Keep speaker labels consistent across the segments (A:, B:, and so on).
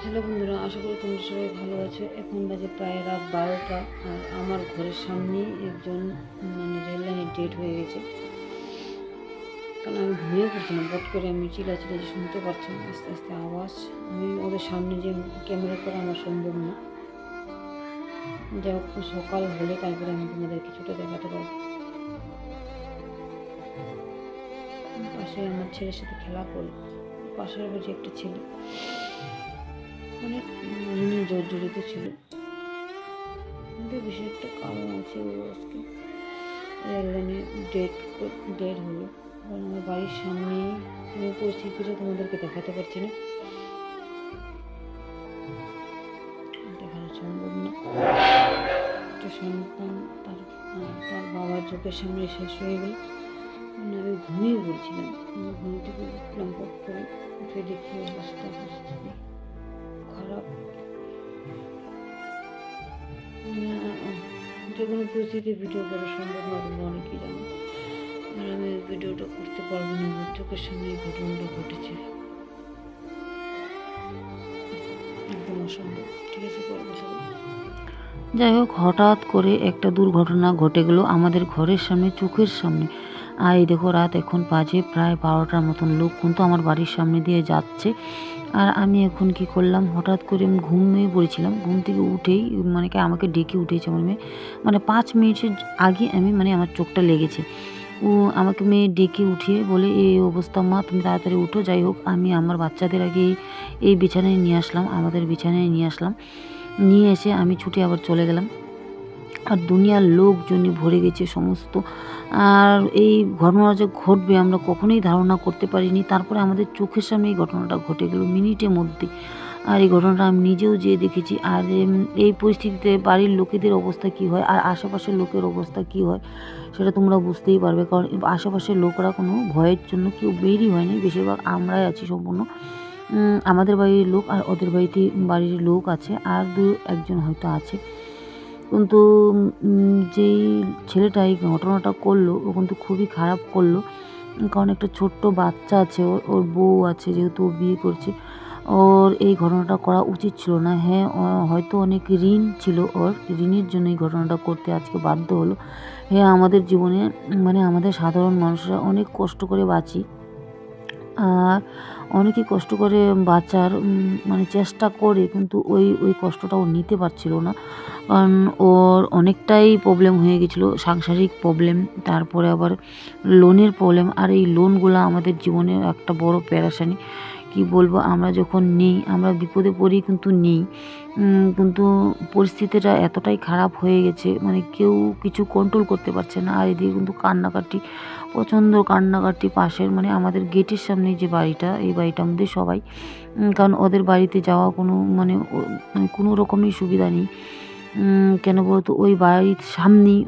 A: Hello বন্ধুরা, আশা করি তোমরা সবাই ভালো আছো। এখন বাজে প্রায় রাত 12টা। আর আমার ঘরের সামনেই একজন রেল লাইনের ডেট হয়ে গেছে। কারণ আমি ঘুমিয়ে পড়ছিলাম, বট করে আমি চিল্লাচিল্লি শুনতে পারছিলাম আস্তে আস্তে আওয়াজ। আমি ওদের সামনে যে ক্যামেরা করা আমার সম্ভব না। যাই হোক, সকাল হলে তারপরে আমি তোমাদের কিছুটা দেখাতে পারবো। পাশে আমার ছেলের সাথে খেলা করে, পাশের বাড়ি একটা ছেলে অনেক নিয়ে জর্জরিত ছিল। বেশি একটা কারণ আছে ও আজকে রেললাইনে ডেট হলো। কারণ আমার বাড়ির সামনে আমি পরিস্থিতিটা তোমাদেরকে দেখাতে পারছি না, দেখানো সম্ভব না। একটা সন্তান তার তার বাবার চোখের সামনে শেষ হয়ে গেল। আমি ঘুমিয়ে পড়ছিলাম, ঘুম থেকে উঠলাম পট করে, উঠে দেখি অবস্থা পরিস্থিতি খারাপ। যে কোনো পরিস্থিতি ভিডিও করা সম্ভব না, তোমরা অনেকেই জানো। আর আমি ভিডিওটা করতে পারবো না, আমার চোখের সামনে এই ঘটনাটা ঘটেছে, একদম অসম্ভব। ঠিক আছে, পরে কথা বলবো। যাই হোক, হঠাৎ করে একটা দুর্ঘটনা ঘটে গেল আমাদের ঘরের সামনে, চোখের সামনে। আর এই দেখো, রাত এখন বাজে প্রায় 12টার মতন। লোক কিন্তু আমার বাড়ির সামনে দিয়ে যাচ্ছে। আর আমি এখন কি করলাম, হঠাৎ করে আমি ঘুমিয়ে পড়েছিলাম। ঘুম থেকে উঠেই আমাকে ডেকে উঠেছে আমার মেয়ে। 5 মিনিটের আগে আমার চোখটা লেগেছে। ও আমাকে মেয়ে ডেকে উঠিয়ে বলে, এই অবস্থা মা, তুমি তাড়াতাড়ি উঠো। যাই হোক, আমি আমার বাচ্চাদের আগে এই বিছানায় নিয়ে আসলাম, আমাদের বিছানায় নিয়ে আসলাম। নিয়ে এসে আমি ছুটে আবার চলে গেলাম। আর দুনিয়ার লোকজনই ভরে গেছে সমস্ত। আর এই ঘটনা যে ঘটবে আমরা কখনোই ধারণা করতে পারিনি। তারপরে আমাদের চোখের সামনে এই ঘটনাটা ঘটে গেল মিনিটের মধ্যে। আর এই ঘটনাটা আমি নিজেও যেয়ে দেখেছি। আর এই পরিস্থিতিতে বাড়ির লোকেদের অবস্থা কী হয় আর আশেপাশের লোকের অবস্থা কী হয় সেটা তোমরা বুঝতেই পারবে। কারণ আশেপাশের লোকরা কোনো ভয়ের জন্য কেউ বেরই হয়নি, বেশিরভাগ আমরাই আছি সম্পূর্ণ। আমাদের বাড়ির লোক আর ওদের বাড়ির লোক আছে, আর 2-1জন হয়তো আছে। কিন্তু যেই ছেলেটা এই ঘটনাটা করলো ও কিন্তু খুবই খারাপ করলো। কারণ একটা ছোট্ট বাচ্চা আছে, ওর বউ আছে, যেহেতু ও বিয়ে করছে, ওর এই ঘটনাটা করা উচিত ছিল না। হ্যাঁ, হয়তো অনেক ঋণ ছিল ওর, ঋণের জন্য এই ঘটনাটা করতে আজকে বাধ্য হলো। হ্যাঁ, আমাদের জীবনে আমাদের সাধারণ মানুষরা অনেক কষ্ট করে বাঁচি। আর অনেকেই কষ্ট করে বাঁচার চেষ্টা করে, কিন্তু ওই কষ্টটা ও নিতে পারছিল না। কারণ ওর অনেকটাই প্রবলেম হয়ে গেছিলো, সাংসারিক প্রবলেম, তারপরে আবার লোনের প্রবলেম। আর এই লোনগুলো আমাদের জীবনের একটা বড় পেরেশানি। কি বলবো, আমরা যখন নেই, আমরা বিপদে পড়ি কিন্তু নেই। কিন্তু পরিস্থিতিটা এতটাই খারাপ হয়ে গেছে, কেউ কিছু কন্ট্রোল করতে পারছে না। আর এদিকে কিন্তু কান্নাকাটি, প্রচণ্ড কান্নাকাটি। পাশের আমাদের গেটের সামনে যে বাড়িটা, এই বাড়িটার মধ্যে সবাই, কারণ ওদের বাড়িতে যাওয়া কোনো কোনো রকমই সুবিধা নেই। কেন বলতো, ওই বাড়ির সামনেই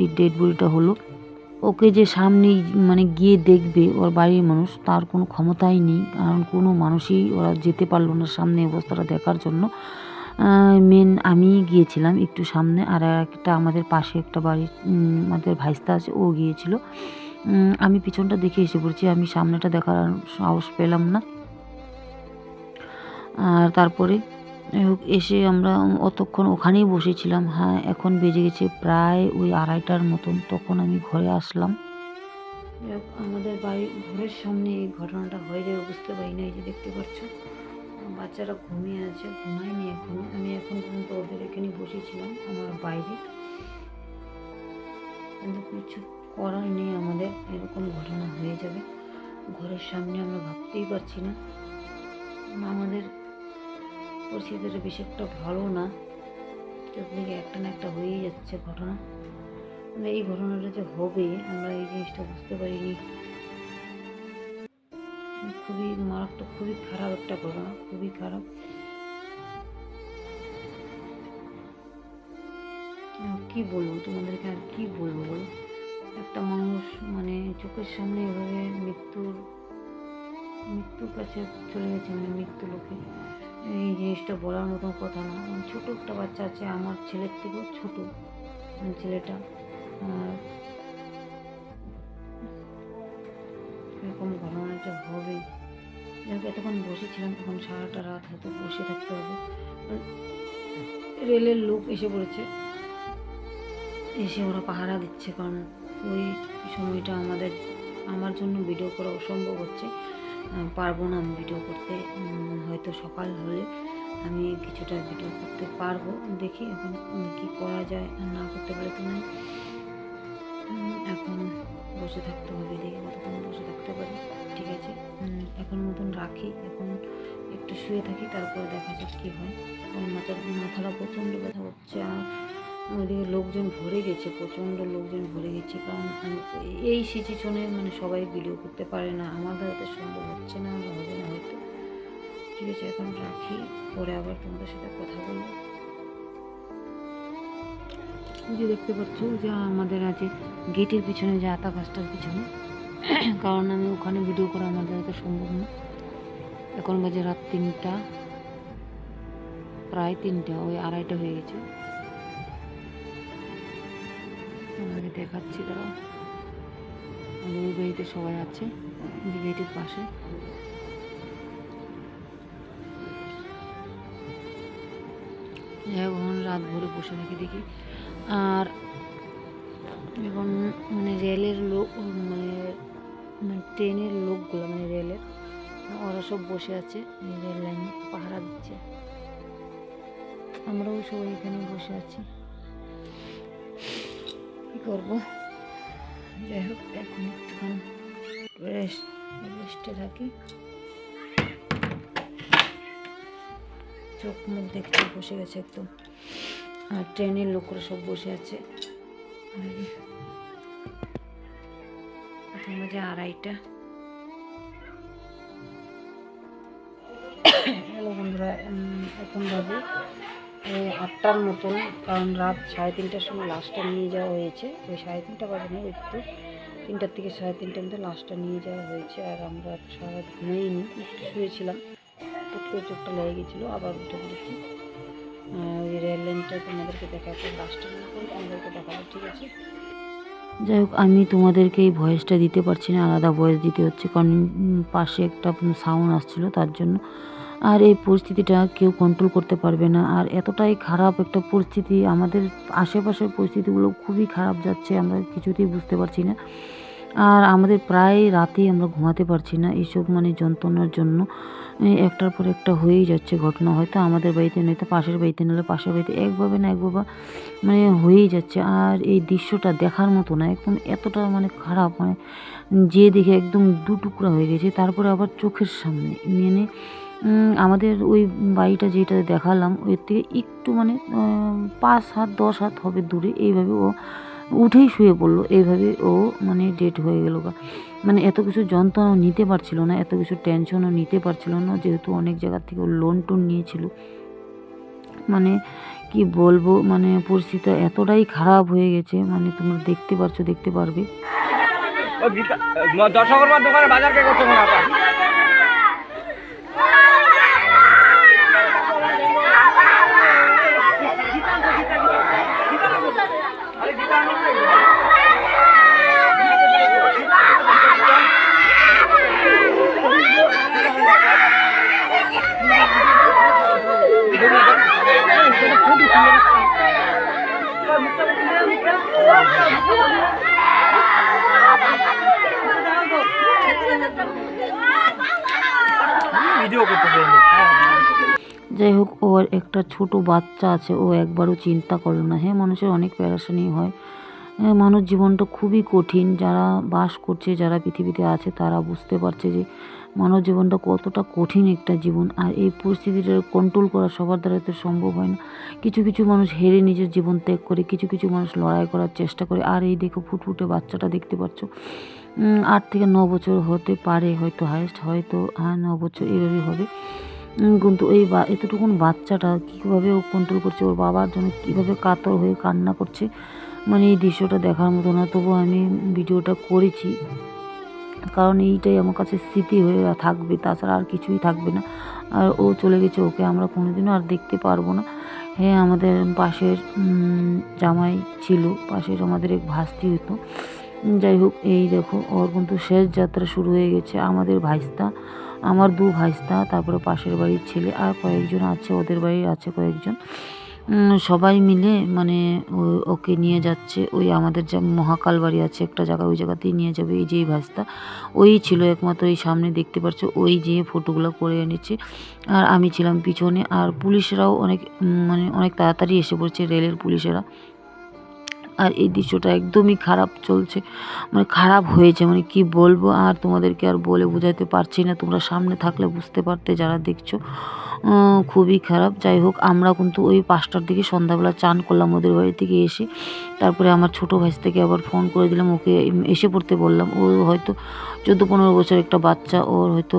A: এই ডেড বডিটা হলো। ওকে যে সামনেই গিয়ে দেখবে ওর বাড়ির মানুষ, তার কোনো ক্ষমতাই নেই। কারণ কোনো মানুষই ওরা যেতে পারলো না সামনে অবস্থাটা দেখার জন্য। আমি গিয়েছিলাম একটু সামনে, আর একটা আমাদের পাশে একটা বাড়ির আমাদের ভাইস্তা আছে, ও গিয়েছিল। আমি পিছনটা দেখে এসে পড়ছি, আমি সামনেটা দেখার সাহস পেলাম না। আর তারপরে এসে আমরা অতক্ষণ ওখানেই বসেছিলাম। হ্যাঁ, এখন বেজে গেছে প্রায় ওই 2:30টার মতন, তখন আমি ঘরে আসলাম। আমাদের ঘরের সামনে এই ঘটনাটা হয়ে যাবে বুঝতে পারি না। এই যে দেখতে পাচ্ছ, বাচ্চারা ঘুমিয়ে আছে, ঘুমায়নি এখনো। আমি এখন পর্যন্ত ওদের এখানে বসেছিলাম আমার বাইরে, কিন্তু কিছু করার নেই, আমাদের এরকম ঘটনা হয়ে যাবে ঘরের সামনে। আমরা ভাবতেই পারছি না, আমাদের পরিস্থিতিটা বেশি একটা ভালো না। চোখদিকে একটা না একটা হয়েই যাচ্ছে ঘটনা। এই ঘটনাটা যে হবে আমরা এই জিনিসটা বুঝতে পারিনি। খুবই মারাত্মক, খুবই খারাপ একটা ঘটনা, খুবই খারাপ। কি বলবো তোমাদেরকে, আর কি বলবো বলো। একটা মানুষ চোখের সামনে এভাবে মৃত্যুর কাছে চলে গেছে, মৃত্যু লোকে। এই জিনিসটা বলার মতো কথা না। ছোট একটা বাচ্চা আছে, আমার ছেলের থেকেও ছোট ছেলেটা। এরকম ঘটনা যে হবে এতক্ষণ বসেছিলাম, এখন সারাটা রাত হয়তো বসে থাকতে হবে। রেলের লোক এসে পড়েছে, এসে ওরা পাহারা দিচ্ছে, কারণ ওই সময়টা আমার জন্য ভিডিও করা অসম্ভব হচ্ছে, পারবো না আমি ভিডিও করতে। হয়তো সকাল হলে আমি কিছুটা ভিডিও করতে পারবো, দেখি এখন কি করা যায়, না করতে পারলে তো নাই। এখন বসে থাকতে হবে, দেখি কতক্ষণ বসে থাকতে পারি। ঠিক আছে, এখন মতন রাখি, এখন একটু শুয়ে থাকি, তারপর দেখা যাক কী হয়। এখন মাথাটা প্রচণ্ড ব্যথা হচ্ছে, আর ওইদিকে লোকজন ভরে গেছে, প্রচণ্ড লোকজন ভরে গেছে, কারণ এই সিচুয়েশনে মানে সবাই ভিডিও করতে পারে না, আমার দ্বারা সম্ভব হচ্ছে না, হবে না হয়তো। ঠিক আছে, এখন রাখি, পরে আবার তোমাদের সাথে কথা বলবো। যে দেখতে পাচ্ছ যে আমাদের আছে গেটের পিছনে, যে আতা গাছটার পিছনে, কারণ আমি ওখানে ভিডিও করা আমার দ্বারা তো সম্ভব না। এখন বাজে রাত 3টা, প্রায় 3টা, ওই 2:30 হয়ে গেছে। আমাকে দেখাচ্ছি, তারা ওই বাড়িতে সবাই আছে, যে গেটের পাশে। এখন রাত ভরে বসে থাকি, দেখি। আর এখন মানে রেলের লোক, মানে ট্রেনের লোকগুলো, মানে রেলের, ওরা সব বসে আছে রেল লাইনে, পাহারা দিচ্ছে। আমরাও সবাই এখানে বসে আছি, কী করবো। যাই হোক, এখন একটুখানি রেস্টে থাকি। চোখ মুখ দেখতে বসে গেছে একদম, আর ট্রেনের লোকরা সব বসে আছে। এখন বাজে 2:30। হ্যালো বন্ধুরা, এখন বাজে 8টার মতন, কারণ রাত 3:30টার সময় লাশটা নিয়ে যাওয়া হয়েছে। ওই 3:30 বাজে না, একটু 3টার থেকে 3:30টার মধ্যে লাশটা নিয়ে যাওয়া হয়েছে। আর আমরা সারা রাত ঘুমাইনি, একটু শুয়েছিলাম, পুটকে চোখটা লেগে গেছিলো, আবার উঠে পড়েছি। ওই রেল লাইনটা তোমাদেরকে দেখাবো, লাশটা নিয়ে করে তোমাদেরকে দেখাবো, ঠিক আছে। যাই হোক, আমি তোমাদেরকে এই ভয়েসটা দিতে পারছি না, আলাদা ভয়েস দিতে হচ্ছে, কারণ পাশে একটা সাউন্ড আসছিলো তার জন্য। আর এই পরিস্থিতিটা কেউ কন্ট্রোল করতে পারবে না, আর এতটাই খারাপ একটা পরিস্থিতি, আমাদের আশেপাশের পরিস্থিতিগুলো খুবই খারাপ যাচ্ছে, আমরা কিছুতেই বুঝতে পারছি না। আর আমাদের প্রায় রাতেই আমরা ঘুমাতে পারছি না, এইসব মানে যন্ত্রণার জন্য একটার পর একটা হয়েই যাচ্ছে ঘটনা। হয়তো আমাদের বাড়িতে নয়তো পাশের বাড়িতে, নাহলে পাশের বাড়িতে একভাবে না একভাবে মানে হয়েই যাচ্ছে। আর এই দৃশ্যটা দেখার মতো না, একদম এতটা মানে খারাপ, মানে যে দেখে একদম দু টুকরা হয়ে গেছে। তারপরে আবার চোখের সামনে, মানে আমাদের ওই বাড়িটা যেটা দেখালাম, ওর থেকে একটু মানে 5 হাত 10 হাত হবে দূরে, এইভাবে ও উঠেই শুয়ে পড়লো, এইভাবে ও মানে ডেড হয়ে গেল। মানে এত কিছু যন্ত্রণাও নিতে পারছিল না, এত কিছু টেনশনও নিতে পারছিল না, যেহেতু অনেক জায়গার থেকে ও লোন টোন নিয়েছিল। মানে কি বলবো, মানে পরিস্থিতি এতটাই খারাপ হয়ে গেছে, মানে তোমরা দেখতে পারবে।
B: দর্শকের দোকানে বাজার কে করছো?
A: যাই হোক, ওর একটা ছোট বাচ্চা আছে, ও একবারও চিন্তা করলো না। হ্যাঁ, মানুষের অনেক প্যারাশানি হয়, মানুষ জীবনটা খুবই কঠিন। যারা বাস করছে, যারা পৃথিবীতে আছে, তারা বুঝতে পারছে যে মানব জীবনটা কতটা কঠিন একটা জীবন। আর এই পরিস্থিতিটা কন্ট্রোল করা সবার দ্বারা তো সম্ভব হয় না। কিছু কিছু মানুষ হেরে নিজের জীবন ত্যাগ করে, কিছু কিছু মানুষ লড়াই করার চেষ্টা করে। আর এই দেখো, ফুটফুটে বাচ্চাটা দেখতে পাচ্ছ, 8 থেকে 9 বছর হতে পারে, হয়তো হায়েস্ট, হয়তো 9 বছর এইভাবেই হবে। কিন্তু এই এতটুকুন বাচ্চাটা কীভাবে ও কন্ট্রোল করছে, ওর বাবার জন্য কীভাবে কাতর হয়ে কান্না করছে, মানে এই দৃশ্যটা দেখার মতো না। তবু আমি ভিডিওটা করেছি, কারণ এইটাই আমার কাছে স্মৃতি হয়ে থাকবে, তাছাড়া আর কিছুই থাকবে না। আর ও চলে গেছে, ওকে আমরা কোনোদিনও আর দেখতে পারবো না। হ্যাঁ, আমাদের পাশের জামাই ছিল, পাশের আমাদের এক ভাস্তি হতো। যাই হোক, এই দেখো, ওর কিন্তু শেষ যাত্রা শুরু হয়ে গেছে। আমাদের ভাইস্তা আমার 2 ভাইস্তা, তারপরে পাশের বাড়ির ছেলে আর কয়েকজন আছে, ওদের বাড়ির আছে কয়েকজন। সবাই মিলে মানে ওকে নিয়ে যাচ্ছে। ওই আমাদের যা মহাকাল বাড়ি আছে একটা জায়গা, ওই জায়গাতেই নিয়ে যাবে। এই যে এই ভাইস্তা, ওই ছিল একমাত্র, এই সামনে দেখতে পাচ্ছ, ওই যেয়ে ফটোগুলো করে এনেছে। আর আমি ছিলাম পিছনে। আর পুলিশরাও অনেক মানে অনেক তাড়াতাড়ি এসে পড়ছে, রেলের পুলিশেরা। আর এই দৃশ্যটা একদমই খারাপ চলছে, মানে খারাপ হয়েছে, মানে কি বলবো আর তোমাদেরকে আর বলে বোঝাতে পারছি না। তোমরা সামনে থাকলে বুঝতে পারতে যারা দেখছো। খুবই খারাপ। যাই হোক, আমরা কিন্তু ওই 5টার দিকে সন্ধ্যাবেলা চান করলাম ওদের বাড়ি থেকে এসে। তারপরে আমার ছোটো ভাইস্তাকে আবার ফোন করে দিলাম, ওকে এসে পড়তে বললাম। ও হয়তো 14-15 বছর একটা বাচ্চা, ওর হয়তো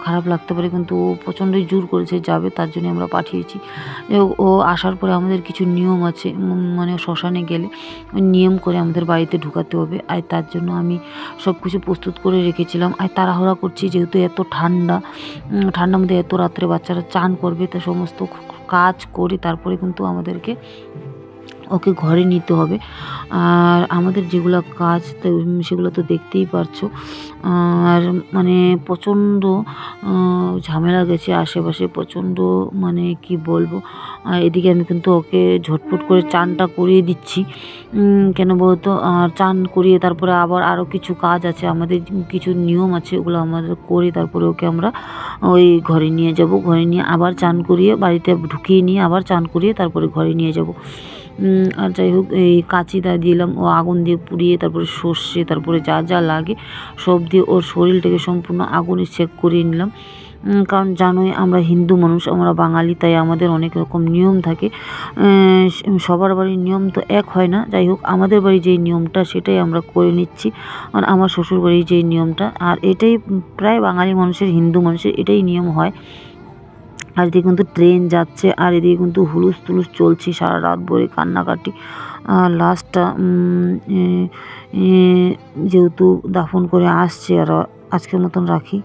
A: খারাপ লাগতে পারে, কিন্তু ও প্রচণ্ডই জোর করেছে যাবে, তার জন্য আমরা পাঠিয়েছি। ও আসার পরে আমাদের কিছু নিয়ম আছে, মানে শ্মশানে গেলে ওই নিয়ম করে আমাদের বাড়িতে ঢুকাতে হবে। আর তার জন্য আমি সব কিছু প্রস্তুত করে রেখেছিলাম। আর তাড়াহুড়া করছি যেহেতু এত ঠান্ডা, ঠান্ডার মধ্যে এত রাত্রে বাচ্চারা চান করবে, তা সমস্ত কাজ করে তারপরে কিন্তু আমাদেরকে ওকে ঘরে নিতে হবে। আর আমাদের যেগুলো কাজ সেগুলো তো দেখতেই পারছো। আর মানে প্রচণ্ড ঝামেলা গেছে আশেপাশে, প্রচণ্ড মানে কি বলবো। এদিকে আমি কিন্তু ওকে ঝটপট করে চানটা করিয়ে দিচ্ছি। কেন বলতো, আর চান করিয়ে তারপরে আবার আরও কিছু কাজ আছে, আমাদের কিছু নিয়ম আছে, ওগুলো আমাদের করে তারপরে ওকে আমরা ওই ঘরে নিয়ে যাব। ঘরে নিয়ে আবার চান করিয়ে বাড়িতে ঢুকিয়ে নিয়ে আবার চান করিয়ে তারপরে ঘরে নিয়ে যাব। আর যাই হোক, এই কাঁচিটা দিলাম, ও আগুন দিয়ে পুড়িয়ে তারপরে সর্ষে, তারপরে যা যা লাগে সব দিয়ে ওর শরীরটাকে সম্পূর্ণ আগুনে সেঁক করিয়ে নিলাম। কারণ জানোই আমরা হিন্দু মানুষ, আমরা বাঙালি, তাই আমাদের অনেক রকম নিয়ম থাকে। সবার বাড়ির নিয়ম তো এক হয় না। যাই হোক, আমাদের বাড়ির যেই নিয়মটা সেটাই আমরা করে নিচ্ছি। আর আমার শ্বশুর বাড়ির যেই নিয়মটা, আর এটাই প্রায় বাঙালি মানুষের, হিন্দু মানুষের এটাই নিয়ম হয়। আর এদিকে কিন্তু ট্রেন যাচ্ছে, আর এদিকে কিন্তু হুলুস তুলুস চলছে সারা রাত ভরে কান্নাকাটি। লাস্টটা যেহেতু দাফন করে আসছে, আর আজকের মতন রাখি।